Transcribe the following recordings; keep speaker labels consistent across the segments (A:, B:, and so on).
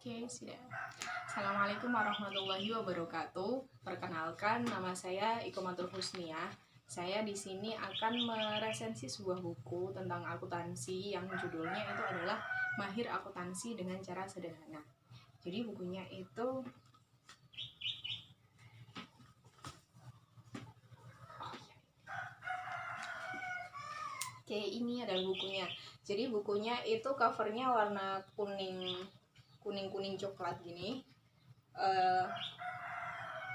A: Oke, sudah. Assalamualaikum warahmatullahi wabarakatuh. Perkenalkan, nama saya Ikomatul Husnia. Saya di sini akan meresensi sebuah buku tentang akuntansi yang judulnya itu adalah Mahir Akuntansi dengan Cara Sederhana. Jadi bukunya itu Oke, ini adalah bukunya. Jadi bukunya itu covernya warna kuning coklat gini.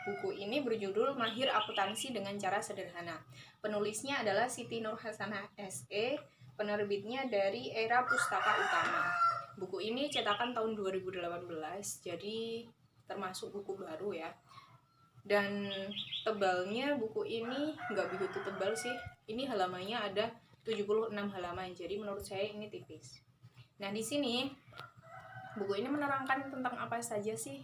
A: Buku ini berjudul Mahir Akuntansi dengan Cara Sederhana. Penulisnya adalah Siti Nurhasanah SE, penerbitnya dari Era Pustaka Utama. Buku ini cetakan tahun 2018, jadi termasuk buku baru ya. Dan tebalnya buku ini nggak begitu tebal sih. Ini halamannya ada 76 halaman, jadi menurut saya ini tipis. Nah, di sini buku ini menerangkan tentang apa saja sih?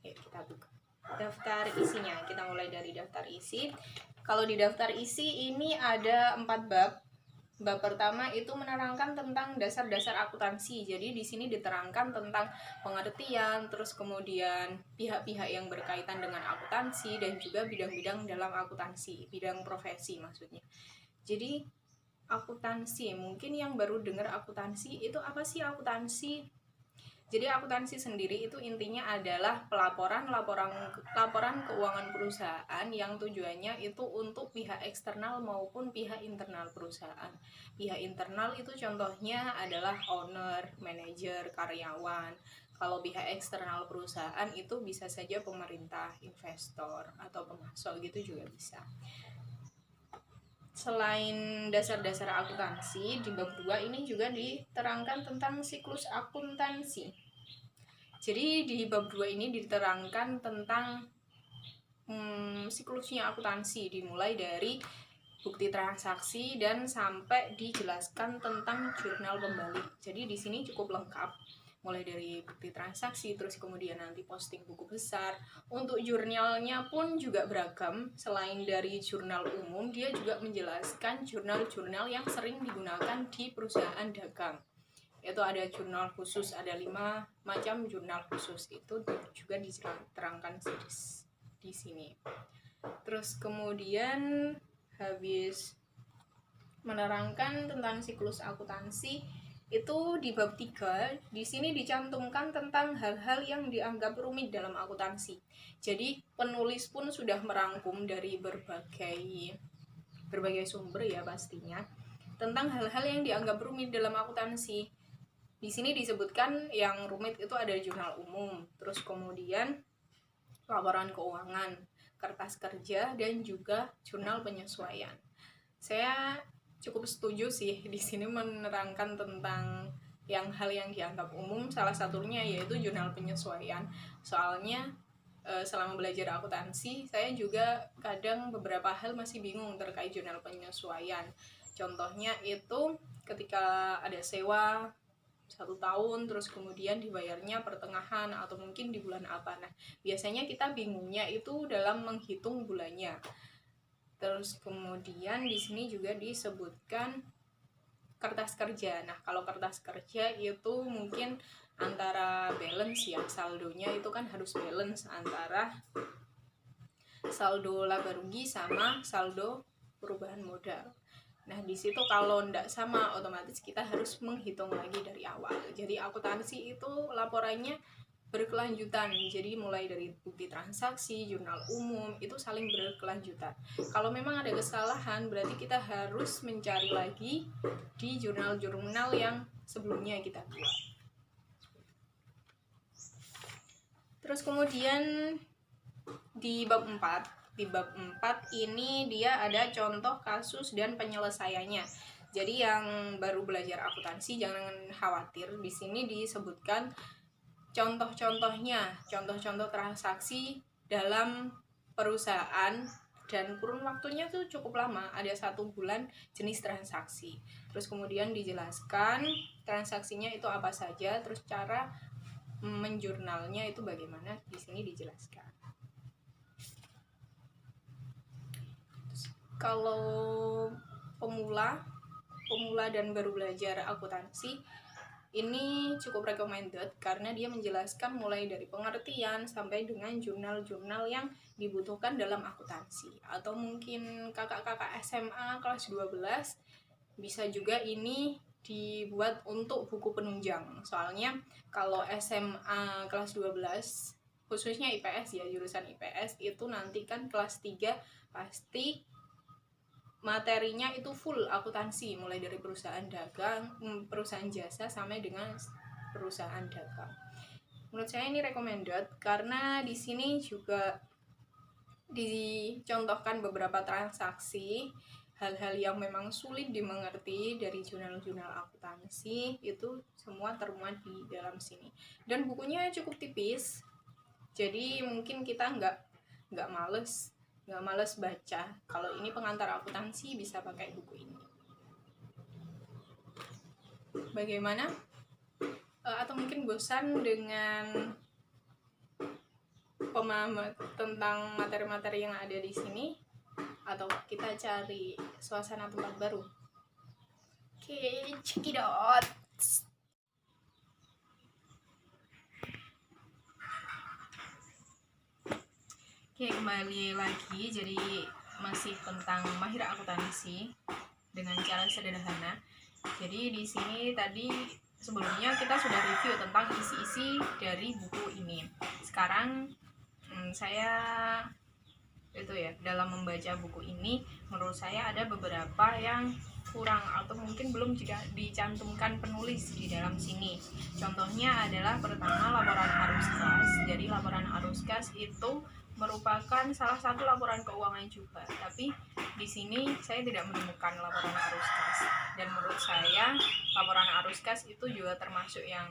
A: Yuk kita buka daftar isinya. Kita mulai dari daftar isi. Kalau di daftar isi ini ada 4 bab. Bab pertama itu menerangkan tentang dasar-dasar akuntansi. Jadi di sini diterangkan tentang pengertian, terus kemudian pihak-pihak yang berkaitan dengan akuntansi dan juga bidang-bidang dalam akuntansi, bidang profesi maksudnya. Jadi akuntansi, mungkin yang baru dengar akuntansi, itu apa sih akuntansi? Jadi akuntansi sendiri itu intinya adalah laporan keuangan perusahaan yang tujuannya itu untuk pihak eksternal maupun pihak internal perusahaan. Pihak internal itu contohnya adalah owner, manajer, karyawan. Kalau pihak eksternal perusahaan itu bisa saja pemerintah, investor, atau pemasok gitu juga bisa. Selain dasar-dasar akuntansi, di bab 2 ini juga diterangkan tentang siklus akuntansi. Jadi di bab 2 ini diterangkan tentang siklusnya akuntansi, dimulai dari bukti transaksi dan sampai dijelaskan tentang jurnal pembalik. Jadi di sini cukup lengkap, mulai dari bukti transaksi, terus kemudian nanti posting buku besar. Untuk jurnalnya pun juga beragam. Selain dari jurnal umum, dia juga menjelaskan jurnal-jurnal yang sering digunakan di perusahaan dagang. Itu ada jurnal khusus, ada 5 macam jurnal khusus, itu juga diterangkan di sini. Terus kemudian habis menerangkan tentang siklus akuntansi, itu di bab 3 di sini dicantumkan tentang hal-hal yang dianggap rumit dalam akuntansi. Jadi penulis pun sudah merangkum dari berbagai sumber ya pastinya tentang hal-hal yang dianggap rumit dalam akuntansi. Di sini disebutkan yang rumit itu ada jurnal umum, terus kemudian laporan keuangan, kertas kerja, dan juga jurnal penyesuaian. Saya cukup setuju sih di sini menerangkan tentang hal yang dianggap umum, salah satunya yaitu jurnal penyesuaian. Soalnya selama belajar akuntansi, saya juga kadang beberapa hal masih bingung terkait jurnal penyesuaian. Contohnya itu ketika ada sewa 1 tahun, terus kemudian dibayarnya pertengahan atau mungkin di bulan apa. Nah, biasanya kita bingungnya itu dalam menghitung bulannya. Terus kemudian di sini juga disebutkan kertas kerja. Nah, kalau kertas kerja itu mungkin antara balance ya, saldonya itu kan harus balance antara saldo laba rugi sama saldo perubahan modal. Nah, di situ kalau ndak sama, otomatis kita harus menghitung lagi dari awal. Jadi akuntansi itu laporannya berkelanjutan. Jadi mulai dari bukti transaksi, jurnal umum, itu saling berkelanjutan. Kalau memang ada kesalahan, berarti kita harus mencari lagi di jurnal-jurnal yang sebelumnya kita buat. Terus kemudian di bab 4 ini dia ada contoh kasus dan penyelesaiannya. Jadi yang baru belajar akuntansi jangan khawatir, di sini disebutkan contoh-contohnya, contoh-contoh transaksi dalam perusahaan, dan kurun waktunya tuh cukup lama, ada 1 bulan jenis transaksi. Terus kemudian dijelaskan transaksinya itu apa saja, terus cara menjurnalnya itu bagaimana, di sini dijelaskan. Kalau pemula dan baru belajar akuntansi, Ini cukup recommended karena dia menjelaskan mulai dari pengertian sampai dengan jurnal-jurnal yang dibutuhkan dalam akuntansi. Atau mungkin kakak-kakak SMA kelas 12 bisa juga ini dibuat untuk buku penunjang. Soalnya kalau SMA kelas 12 khususnya IPS ya, jurusan IPS itu nanti kan kelas 3 pasti materinya itu full akuntansi, mulai dari perusahaan dagang, perusahaan jasa sampai dengan perusahaan dagang. Menurut saya ini recommended karena di sini juga dicontohkan beberapa transaksi, hal-hal yang memang sulit dimengerti dari jurnal-jurnal akuntansi itu semua termuat di dalam sini. Dan bukunya cukup tipis, jadi mungkin kita nggak males baca. Kalau ini pengantar akuntansi bisa pakai buku ini. Bagaimana? Atau mungkin bosan dengan pemahaman tentang materi-materi yang ada di sini? Atau kita cari suasana tempat baru? Oke, check it out. Oke, kembali lagi. Jadi masih tentang mahir akuntansi dengan cara sederhana. Jadi di sini tadi sebelumnya kita sudah review tentang isi-isi dari buku ini. Sekarang saya itu ya, dalam membaca buku ini menurut saya ada beberapa yang kurang atau mungkin belum juga dicantumkan penulis di dalam sini. Contohnya adalah pertama laporan arus kas. Jadi laporan arus kas itu merupakan salah satu laporan keuangan juga, tapi di sini saya tidak menemukan laporan arus kas. Dan menurut saya laporan arus kas itu juga termasuk yang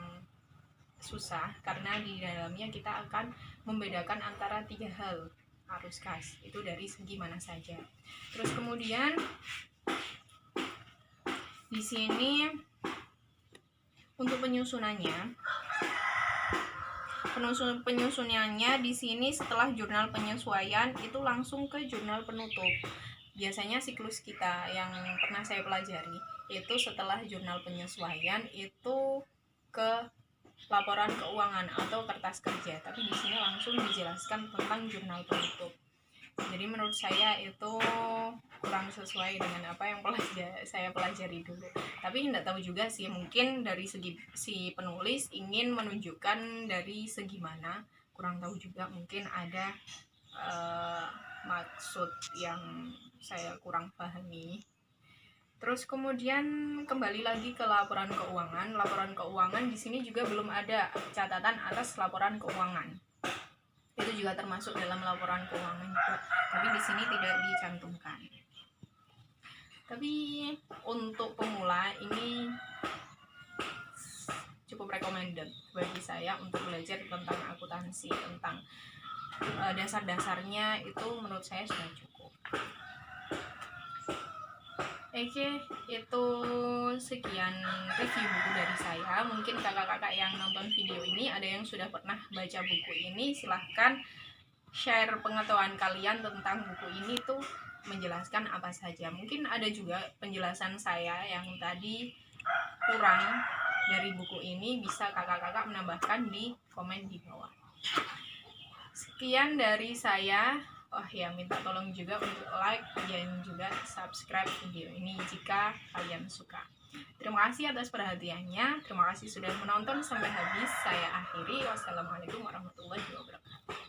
A: susah karena di dalamnya kita akan membedakan antara 3 hal arus kas itu dari segi mana saja. Terus kemudian di sini untuk penyusunannya di sini setelah jurnal penyesuaian itu langsung ke jurnal penutup. Biasanya siklus kita yang pernah saya pelajari itu setelah jurnal penyesuaian itu ke laporan keuangan atau kertas kerja, tapi di sini langsung dijelaskan tentang jurnal penutup. Jadi menurut saya itu kurang sesuai dengan apa yang saya pelajari dulu. Tapi tidak tahu juga sih, mungkin dari segi si penulis ingin menunjukkan dari segi mana, kurang tahu juga, mungkin ada maksud yang saya kurang pahami. Terus kemudian kembali lagi ke laporan keuangan. Laporan keuangan di sini juga belum ada catatan atas laporan keuangan. Itu juga termasuk dalam laporan keuangan juga, tapi di sini tidak dicantumkan. Tapi untuk pemula ini cukup recommended bagi saya untuk belajar tentang akuntansi, tentang dasar-dasarnya itu menurut saya sudah cukup. Oke, itu sekian review buku dari saya. Mungkin kakak-kakak yang nonton video ini ada yang sudah pernah baca buku ini, silahkan share pengetahuan kalian tentang buku ini tuh menjelaskan apa saja. Mungkin ada juga penjelasan saya yang tadi kurang dari buku ini, bisa kakak-kakak menambahkan di komen di bawah. Sekian dari saya. Oh ya, minta tolong juga untuk like dan juga subscribe video ini jika kalian suka. Terima kasih atas perhatiannya. Terima kasih sudah menonton sampai habis. Saya akhiri. Wassalamualaikum warahmatullahi wabarakatuh.